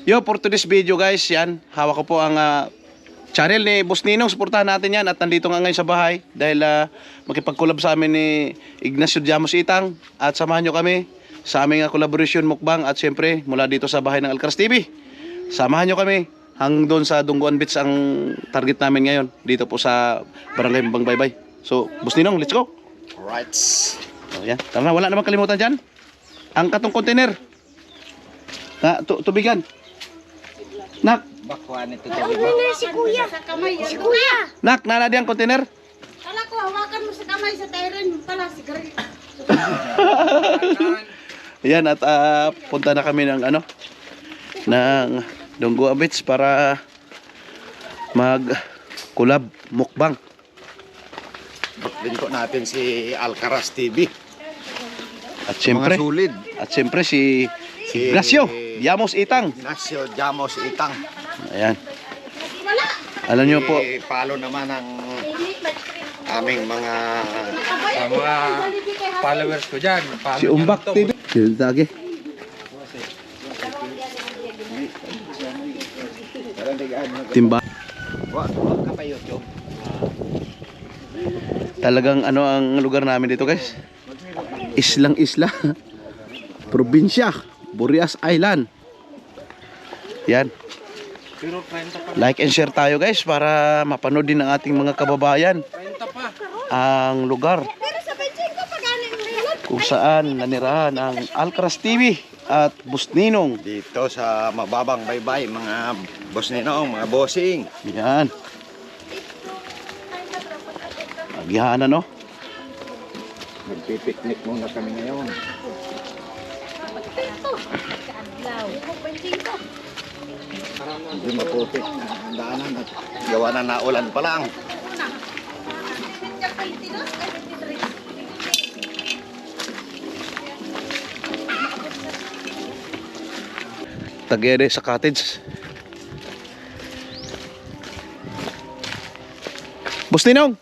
Yo, for today's video guys, yan. Hawak ko po ang channel ni Boss Ninong. Suportahan natin yan. At nandito nga ngayon sa bahay. Dahil makipag-collab sa amin ni Ignacio Llamos Itang. At samahan nyo kami sa aming collaboration mukbang. At syempre, mula dito sa bahay ng Alcaraz TV. Samahan nyo kami hanggang doon sa Dungguan Beach ang target namin ngayon. Dito po sa Barangay Bangbaybay. So, Boss Ninong, let's go. Alright. So, yan. Tara na, wala namang kalimutan dyan. Ang katong container. Tubigan. Nak, Bakwa nito Si Kuya. Sa kamay. Si Kuya. nak, naladi ang container. Kala ko, hawakan mo sa kamay sa tayran. Pala, sigaret. Ayan, at punta na kami ng ng Dungguan Beach para mag-collab mukbang. Lingkod natin si Alcaraz TV. At siyempre, Mga sulid. at siyempre si Ignacio Llamos Itang. Ignacio Llamos Itang. Ayan. Alam niyo po, Follow naman ang aming mga Sa mga followers ko dyan. si Umbak TV. Yun tagi. Timba. Wag ka pa YouTube. Talagang ang lugar namin dito guys. Islang isla. Probinsya. Burias Island. Yan. Like and share tayo guys para mapanood din ng ating mga kababayan ang lugar kung saan nanirahan ang Alcaraz TV at Boss Ninong. Dito sa Mababang Baybay, mga boss ninong, mga bossing. Yan. Agyahan no? Magpipiknik muna kami ngayon. Hindi maputik na ang daanan at gawa na naulan pa lang. Tagere sa cottage. Boss Ninong.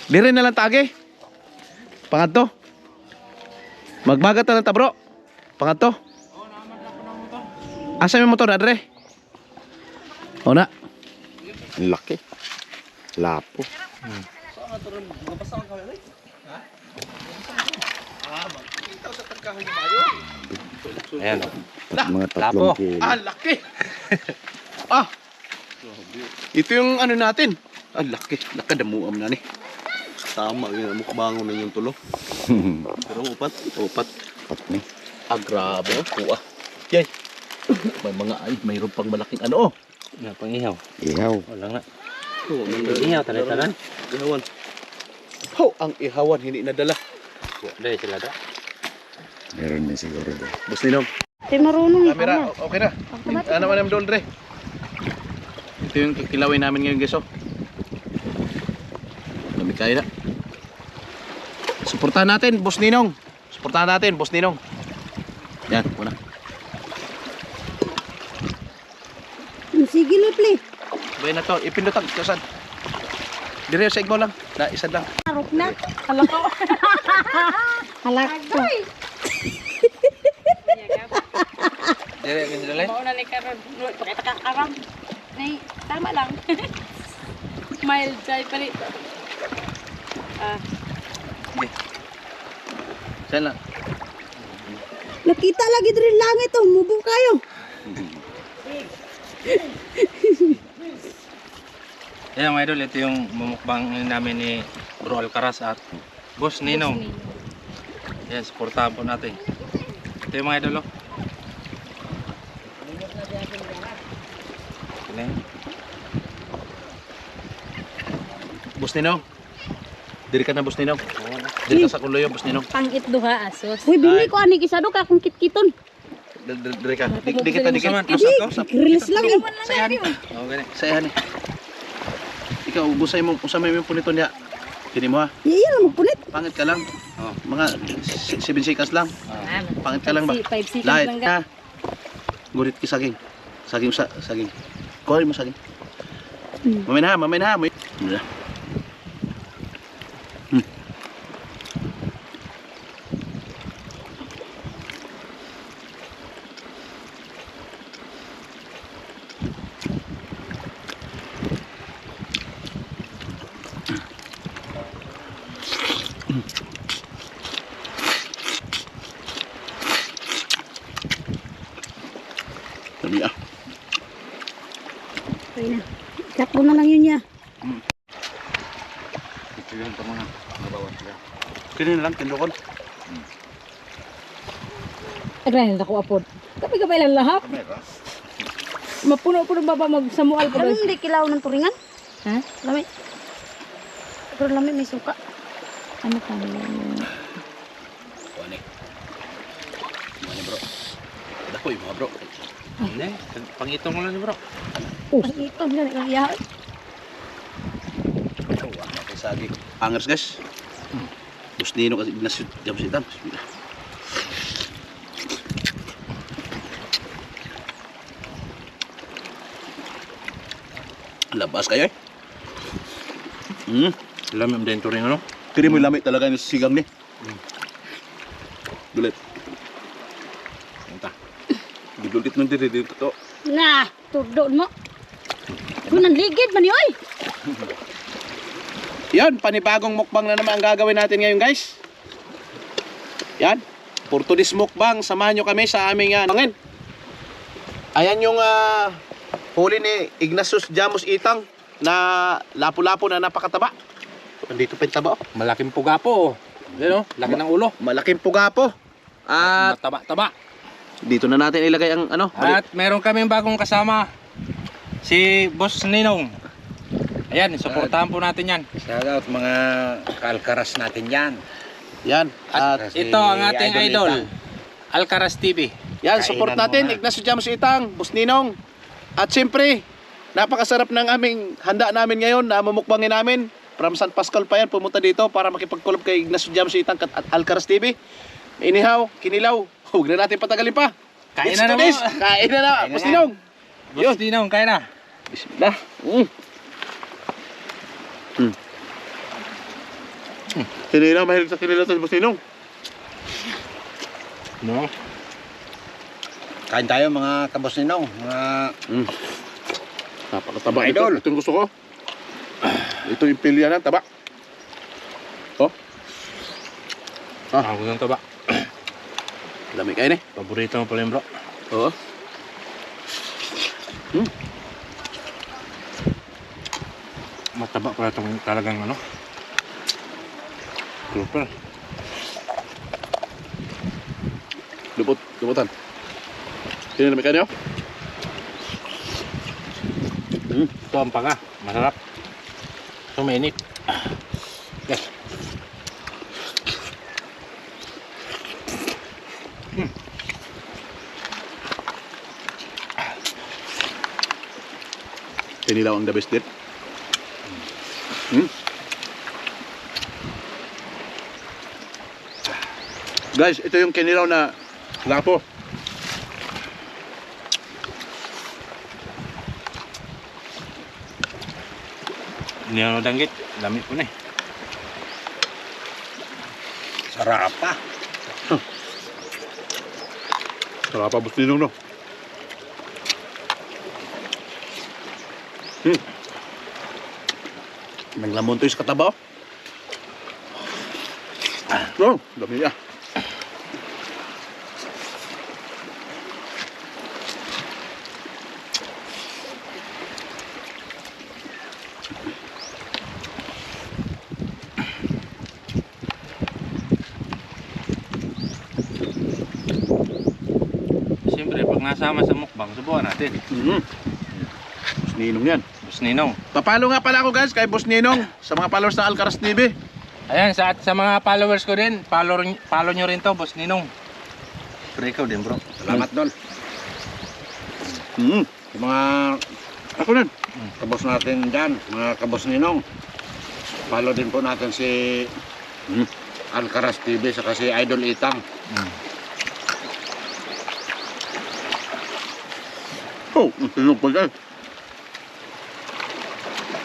Dire na lang tage. Pangadto. Magbagat na lang ta bro. Pangadto. Asa may motor na dire? O na. Laki. Lapo. Ayan. Mga tatlong kilo. Laki. Ito yung natin. Laki. Laki damuam na ni. Tama yun. Mukbangon na yung tulo. Pero upat. Pat ni. Grabe. Kuha. Yay. May mga mayroon pang malaking Nga pang ihaw. Ihaw. Wala nga. Ihaw, tanan. Ihawan. Ang ihawan hindi nadala. Dahil sila da. Meron na siguro doon. Boss Ninong. Di marunong. Camera, okay na. Ano naman yung doldre? Ito yung kilawin namin ngayon guys. Lamig kayo na. Suportahan natin, Boss Ninong. Suportahan natin, Boss Ninong. Yan, una. Sige na, play. Sabay na to, ipindutag. Kasan? Dire sa igmo lang. Isa lang. Arok na. Halak ko. Halak ko. Dire, ganyan Mau na ni karon, pakita ka karam. Nay, tama lang. Mild chai pa rin. Saan lang? Nakita lagi din langit oh. Mubo kayo. Ayan mga idol, ito yung mumukbang namin ni Bro Alcaraz at Boss Ninong. Ayan, supportahan po natin. Ito yung mga idol. Boss Ninong. Diri ka na, Boss Ninong. Diri ka sa kuloy, Boss Ninong. Pangit duha asos. Uy, bili ko ani kisado ka kung kitkiton. Diri ka. Di kita, di kita. Release lang eh. Sayahan. Oh, gani. Sayahan. Ikaw, usay mo yung punito niya. Kini mo ha. Iyan lang magpunit. Pangit ka lang. Mga 7 seconds lang. Pangit ka lang ba? 5 seconds Light lang ka. Gurit ki saging. Saging. Kuha mo saging. Mamay na. Dami ah. Okay na. Cut mo na lang yun niya. Ito yun pa muna. Nabawas ka. Kini na lang, tindukon. Agrahin na ko apod. Kapay-kapay lang lahap. Kamera. Mapuno-puno ba magsamual po Ano guys? hindi kilaw ng turingan? Ha? Lami. Pero lami may suka. Ano pa yun? Kuha ni bro. Dakoy mga bro. Hindi, pangitong mo lang ni bro. Ang ito, gani kang iyahan. Matay saging. Angers guys. Boss Nino kasi Ignacio Jamus Itang. Labas kayo eh. Lamim din ito rin ano? Kini mo lamit talaga yung sigang ni. Dulit. Punta. Dulit nun dito to. Nah, tudon mo. Kunan ligid man yoy. Yan, panibagong mukbang na naman ang gagawin natin ngayon guys. Yan, Portuguese mukbang. Samahan nyo kami sa aming pangin. Ayan yung huli ni Ignatius Jamus Itang na lapu-lapu na napakataba. Nandito pa yung taba. Oh. Malaking puga po. Yan o, laki ng ulo. Malaking pugapo. At Mataba-taba. dito na natin ilagay ang ano. At meron kaming bagong kasama. Si Boss Ninong. Ayan, suportahan po natin yan. Shoutout mga kalkaras natin yan. Yan. At Si Ito ang ating Idol idol. Itang. Alcaraz TV. yan, support Kainan natin mo na. Ignatius Jamus Itang, Boss Ninong. At siyempre, napakasarap ng aming handa namin ngayon na mamukbangin namin. From San Pascual pa yan, pumunta dito para makipag-collab kay Ignatius Jamus Itang at Alcaraz TV. Inihaw, kinilaw, huwag na natin patagalin pa. Kain It's na to na this. mo. Kain na na, Kain na Boss na. Ninong. Boss Ninong, kaya na. Bismillah. Kinilaw, mahilig sa kinilaw sa Boss Ninong. No? Kain tayo mga kabos ninong. Mga Napakataba Mga idol. ito. Ito yung gusto ko. Ito yung pilya na, taba. Oh, Ako ng taba. lamig kayo eh. Paborito mo pala yung bro. Oo. Mataba pala itong talagang ano. Super. Lubutan. Sino lamig kayo? Ito ang panga. Masarap. Ito mainit. Yes. Kinilaw ang the best din. Guys, ito yung kinilaw na lapo. Hindi ano danggit. Lamit po na eh. sarap pa. Sarap pa, Boss Ninong, no? Naglamon to yung sa kataba, oh. Oh, dami ah. Siyempre, pag nasama sa mukbang, subukan natin. Boss Ninong yan. Boss Ninong. Papalo nga pala ako guys kay Boss Ninong sa mga followers ng Alcaraz TV. Ayan, sa mga followers ko din, follow nyo rin to, Boss Ninong. Pero ikaw din, bro. Salamat doon. Yung mga Ako nun. kabos natin dyan, mga kabos ninong. Follow din po natin si Alcaraz TV saka si Idol Itang. Oh, sinog pa guys.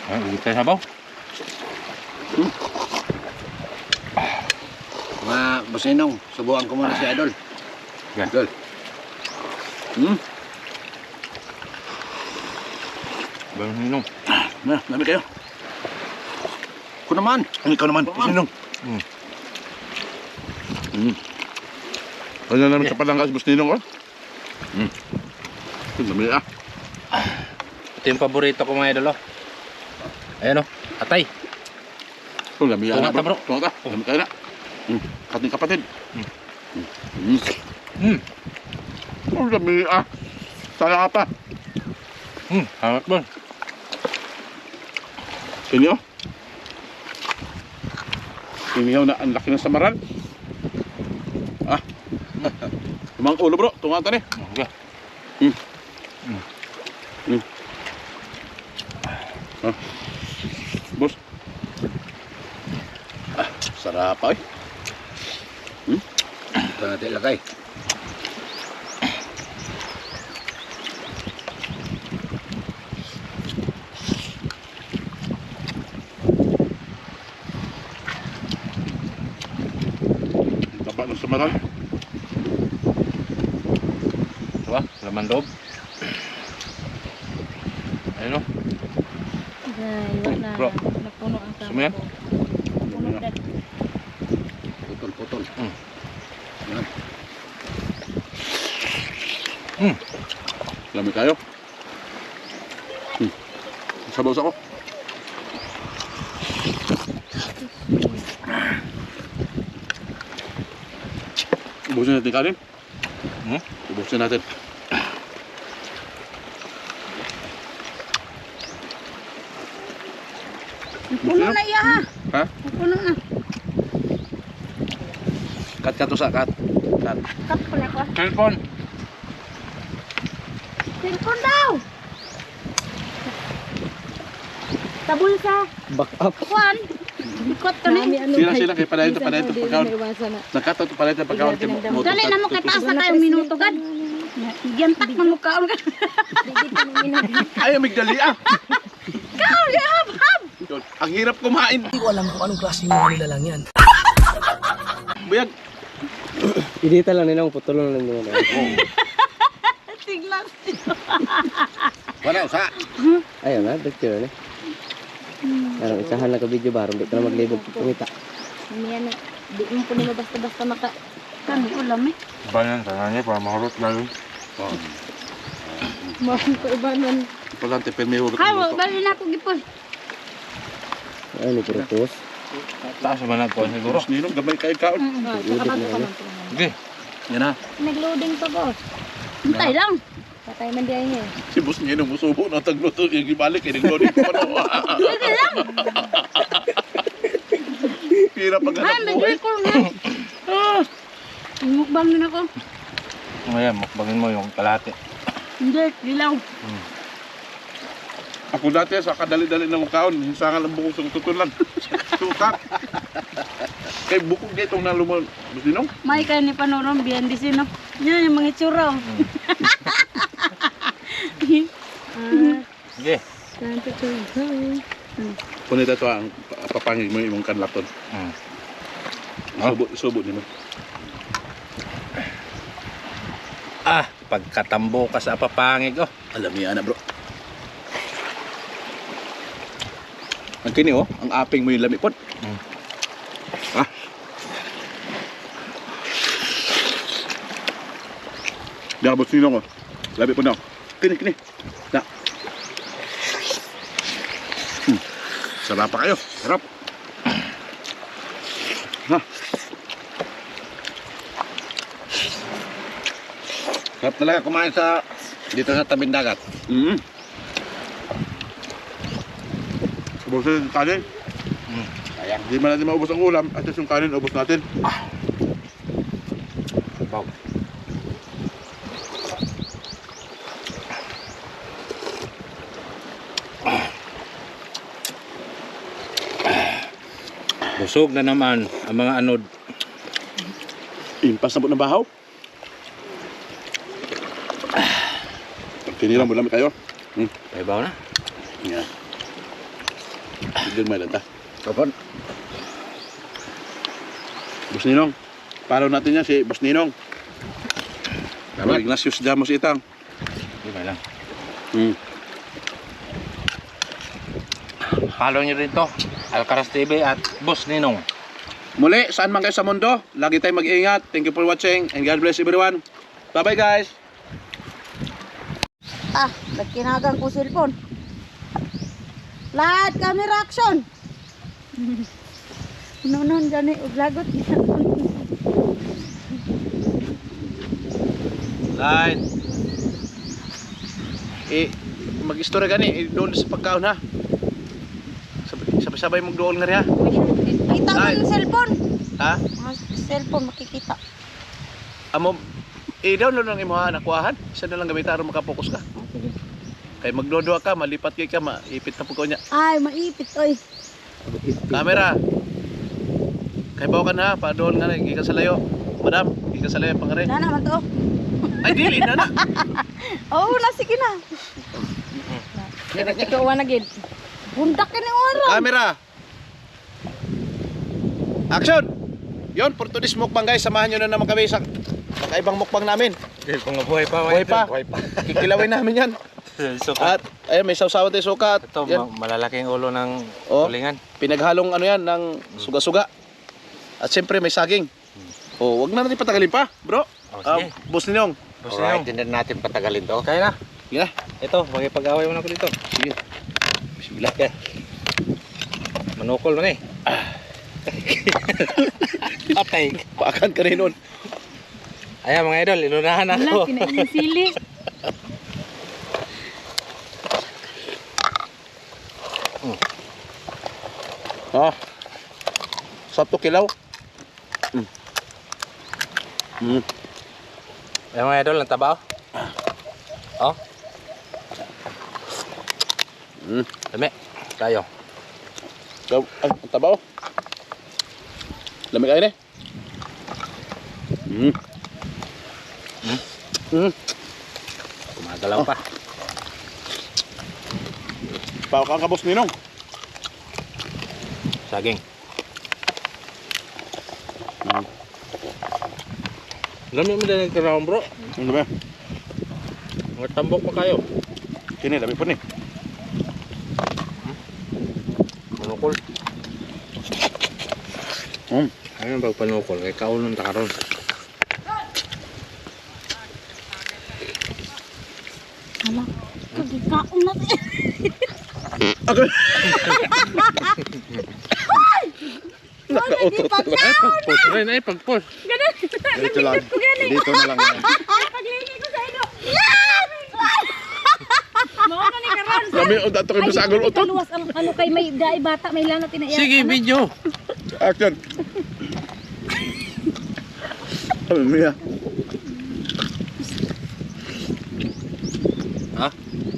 Ay, ulit tayo sabaw. Mga boss ninong, subukan ko muna si Idol. Yan. Guys. Boss Ninong. Na, dami kayo. Ako naman. Ikaw naman, Boss Ninong. Ano naman sa palanggas, Boss Ninong, oh? Dami ah. Ito yung paborito ko mga idol, oh. Ayan, oh. Atay. Dami ah, Tunga ta, bro. Tunga ta. Dami tayo na. Kating kapatid. Dami ah. Sayang pa. Hangat mo. Sino? Inihaw na ang laki ng samaran. Ah. Tumang ulo bro, tunga ta ni. Okay. Ah. Boss. Ah, sarap ay. Ito natin ilagay. Taba ng samaran. Diba? Laman loob. Ayun, oh. Ay, wala. Bro. Napuno ang kama Sumayan? ko. Napuno dad. Putol-putol. Yan. Lamig tayo. Sabaw ako. Ubusin natin kanin. Ubusin natin. Puno na iya ha. Ha? Puno na. Kat ka to sa kat. Kat. Cut ko na ko. Cellphone. Cellphone daw. Tabul sa Back up. Juan. Ikot ka na. Sila kay pala ito pagkaon. Nakato to pala ito pagkaon kay mo. Dali na mo kataas na kayo minuto gad. Giyantak man mo kaon ka. Ay, amigdali ah. Kaon ya hab. Yun, ang hirap kumain. Hindi ko alam kung anong klaseng mga nila lang yan. Buyag. Idita lang nila, putulong lang nila. Tignan. Wala usa. Ayun na, picture na. Parang isahan lang ka video ba, hindi ka na maglibog kumita. Mamaya na. Di mo po nila basta-basta maka. Kami ulam eh. Bayan, sana niya para mahurot lalo. Mahal ko ibanan. Importante permi hulot. Kawo, bali na ako gipon. Ay, ni Prutos. Taas naman ang kuhan siguro. Boss Ninong gamay kay kaon. Okay. Yan na. Nagloading pa boss. Hintay lang. Patay man diyan niya. Si Boss Ninong musubo na tagluto yung gibalik kay nagloading pa no. Sige lang. Pira pag Ay, hanap may buhay. record na. Mukbang din ako. Ngayon, mukbangin mo yung kalahati. Hindi, lilaw. Ako dati sa kadali-dali ng kaon, hinsangan ang bukong sa tutulan. Sukat. Kay bukog dito na lumon. Boss Ninong? May kayo ni Panorom, biyan di sino. Yan, yung mga itsura. Sige. Punit ito ang papangig mo yung kanlaton. Subo nimo. Ah, pagkatambo ka sa papangig, oh. Alam niya na bro. Ang kini oh, ang aping mo yung lamipot. Ah. Diya Boss Ninong oh. Labi po na. Kini. Na. Sarap pa kayo. Sarap. Ha. Sarap talaga kumain sa dito sa tabing dagat. Ubusin yung kanin. Sayang. Hindi man natin maubos ang ulam. At yung kanin, ubos natin. Wow. Busog na naman ang mga anod. Impas na po ng bahaw. Kinilang mo lang kayo. Paibaw na. Yeah. Bigyan may lanta. Kapon. Boss Ninong. Follow natin yan si Boss Ninong. Salamat. Ignatius Jamos Itang. Di ba lang. Hmm. Follow nyo rin to. Alcaraz TV at Boss Ninong. Muli, saan man kayo sa mundo, lagi tayong mag-iingat. Thank you for watching and God bless everyone. Bye-bye guys! Nagkinagang ko cellphone. Lahat camera action. Nonon gani uglagot. Light. Mag-istorya gani, doon sa pagkaon ha. Sabay-sabay mong doon nga rin ha. Kita mo Ay. yung cellphone. Ha? Mga cellphone makikita. Amo, download lang imo ha, nakuhahan. Isa na lang gamit aron makapokus ka. Kay magdodo ka, malipat kay ka, maipit na po ko niya. Ay, maipit oy. Camera. Kay bawa ka na, padoon nga na, gikan sa layo. Madam, gikan sa layo pangare. Na naman to. Ay, dili na na. Oh, na sige na. Ikaw na gid. Bundak ka ni oras. Camera. Action! Yon, for today's mukbang guys, samahan nyo na naman kami sa kakaibang mukbang namin. Dahil kung buhay pa, Buhay pa. Kikilawin namin yan. Suka. At ayun, may sausawan tayo suka. At Ito, yan, malalaking ulo ng Oh. tulingan. pinaghalong ano yan ng suga-suga. At siyempre may saging. Oh, wag na natin patagalin pa, bro. Oh, sige. Boss Ninong. Boss Alright, Ninong, hindi natin patagalin to. kaya na. Sige na. Ito, magipag-away mo na ako dito. Sige. Bismillah. Manukol man eh. Patay. Paakan ka rin nun. Ayan mga idol, inunahan Wala, ako. kinain yung sili. Ah. Sato kilaw. Ayan mga idol, ang tabaw. Oh, dami. Tayo. Ay, ang tabaw. Lamig kayo ni. Gumagalaw pa. Paakan ka, Boss Ninong. Saging. Dami mo din ang tinawang bro. Ano ba? Mga tambok pa kayo. Kini, dami po ni. Manukol. Ayun ang pagpanukol. Kaya kaulong takaroon. Hala. Kagikaon na. Okay. Nakautot talaga. Ay, pag-post rin. Ay, pag-post. Dito lang. Dito na lang yan. Paglinig ko sa ino. Mga ka ni Karan. Kami, o dato kayo sa agol utot. Luwas ang ano kay may dai bata may lanat tinaiya. Sige, video. Action. Sabi mo ya. Ha?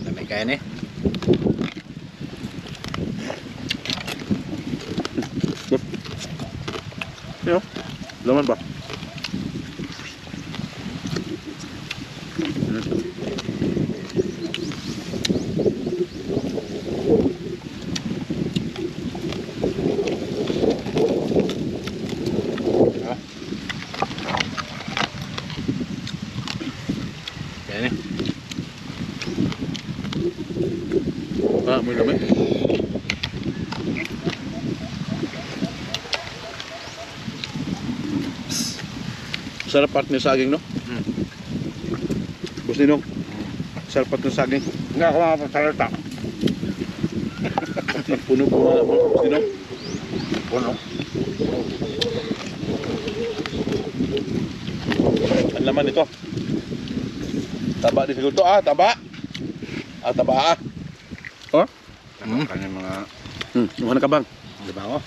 Dami kaya ni. Yo. Laman ba? Kaya ni. Ah, muy lamig. Sarap part ng saging, no? Boss Ninong. Sarap part ng saging. Hindi ako makapasalita. Puno po mga Boss Ninong. Puno. Ang laman nito. Taba din siguro to. Ah, taba. Ah, taba ah. Oh? Ano kanyang mga Yung ka bang? di ba ako?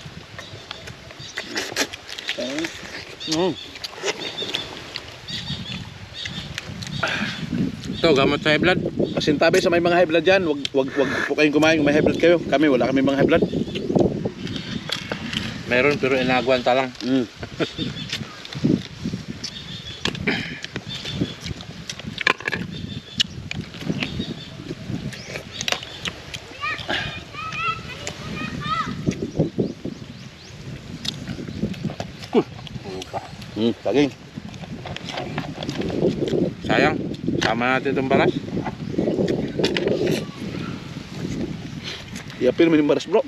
Ito, gamot sa high blood. Pasintabi sa may mga high blood dyan. Wag po kayong kumain kung may high blood kayo. Kami, wala kami mga high blood. Meron pero inagwanta lang. Saging. Sayang. Sama natin itong baras. Iapin mo yung baras bro.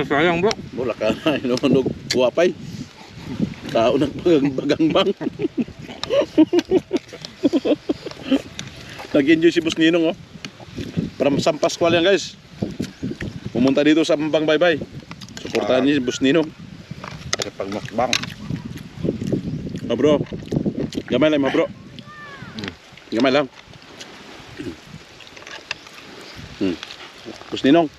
Sayang bro. Wala ka na, inunog guwapay. Tao nagbagangbang. Nag-enjoy si Boss Ninong, oh. Para sa Pascual yan, guys. Pumunta dito sa Mambang Baybay. Suportahan niyo si Boss Ninong. Kasi pag mukbang. Oh, bro. Gamay lang, bro. Gamay lang. Boss Ninong.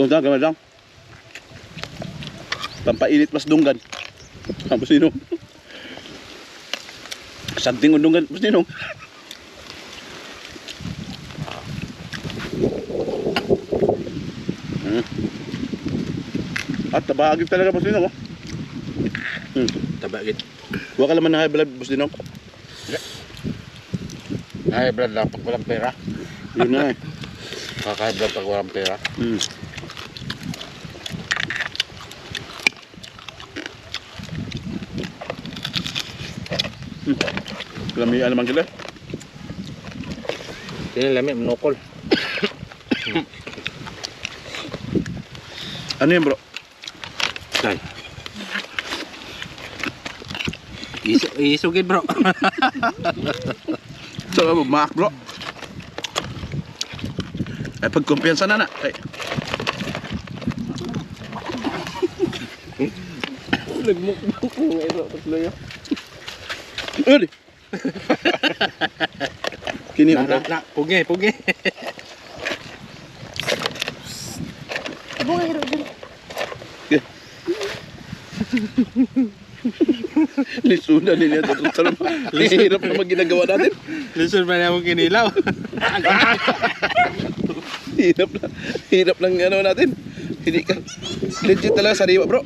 Gamay lang. Pampainit mas dunggan. Boss Ninong. Santing undungan, Boss Ninong. At tabagin talaga, Boss Ninong, oh. Tabagit. Huwag ka naman na high blood, Boss Ninong. High blood lang pag walang pera. Yun na, eh. Kaka-high blood pag walang pera. Lamian naman sila. Tinilami, manukol. Ano yun, bro? Ay. Isugid bro. So, maak, bro. Ay, pagkumpiyansa na na. Ay. Nagmukmuk mo nga ito. Tapos lang yun. Uli! Kini mo Na, pugi. Bunga hiro dyan. Lisunan nila ito. Hirap naman ginagawa natin. Listen pa niya mo kinilaw. Hirap lang ano natin. Hindi ka. Legit talaga sariwa, bro.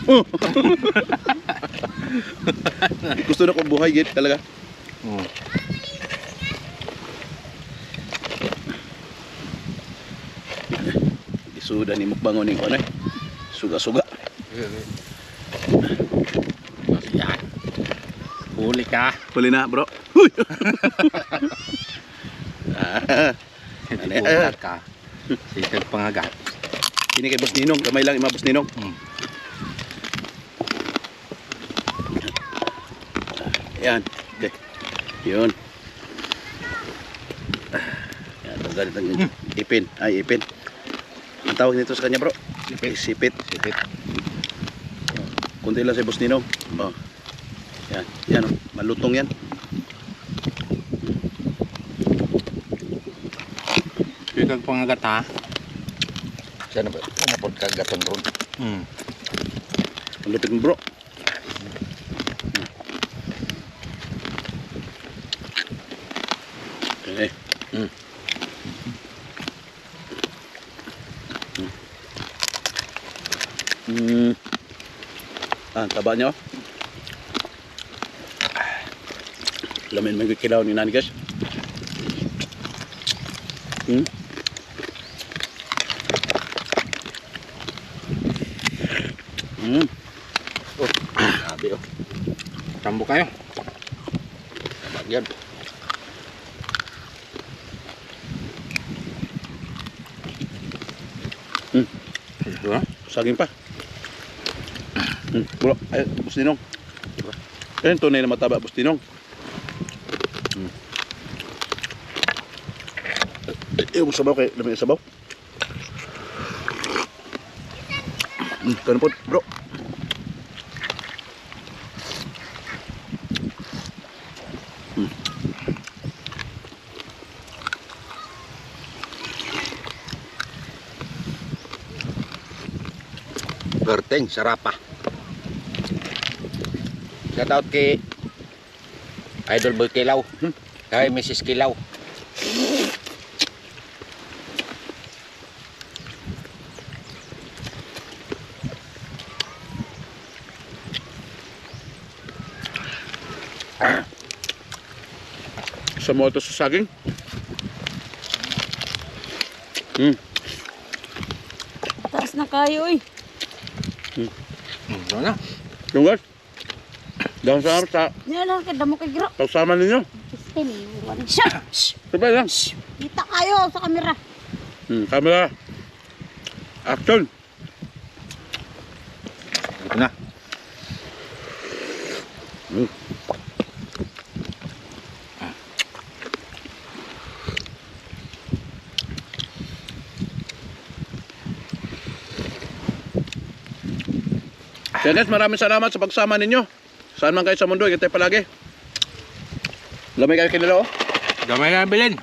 Oh. Gusto na kong buhay, git talaga. Isuda ni mukbangon ni ko na. Suga-suga. Yan. Huli ka. Huli na, bro. Huy! Tipuntat ka. Sisig pangagat. Ini kay Boss Ninong, kamay lang ima Boss Ninong. Yan. Okay. Yun. Yan, tanggalin ang ipin. Ay, ipin. Ang tawag nito sa kanya, bro? Sipit. Sipit. Kunti lang si Boss Ninong. Oh. Yan. Yan, oh. Malutong yan. Sisig pangagat ha. Sana po kagaton ron. Ang lupit mo, bro. Okay. Ang taba niya, oh. Lamin may kilaw ni Nani, guys. Sabi oh. Tambo kayo. Yan. Diba? Saging pa. Bro, ay, Boss Ninong. Ayun, tunay na mataba, Boss Ninong. Yung sabaw kay dami yung sabaw. Kano po, bro. Gerteng, sarapa. Shout out kay Idol Boy Kilaw. Kay Mrs. Kilaw. Sa moto sa saging. Taas na kayo eh. Ano na? Yung guys. Dahon sa Yan lang, kada mo kay gira. pagsama ninyo. natin eh. Shh! Sabay lang. Kita kayo sa kamera. Camera. Action. Ito na. Kaya guys, maraming salamat sa pagsama ninyo. Saan man kayo sa mundo, ingat tayo palagi. Lamay kayo kinila oh. Gamay na bilin.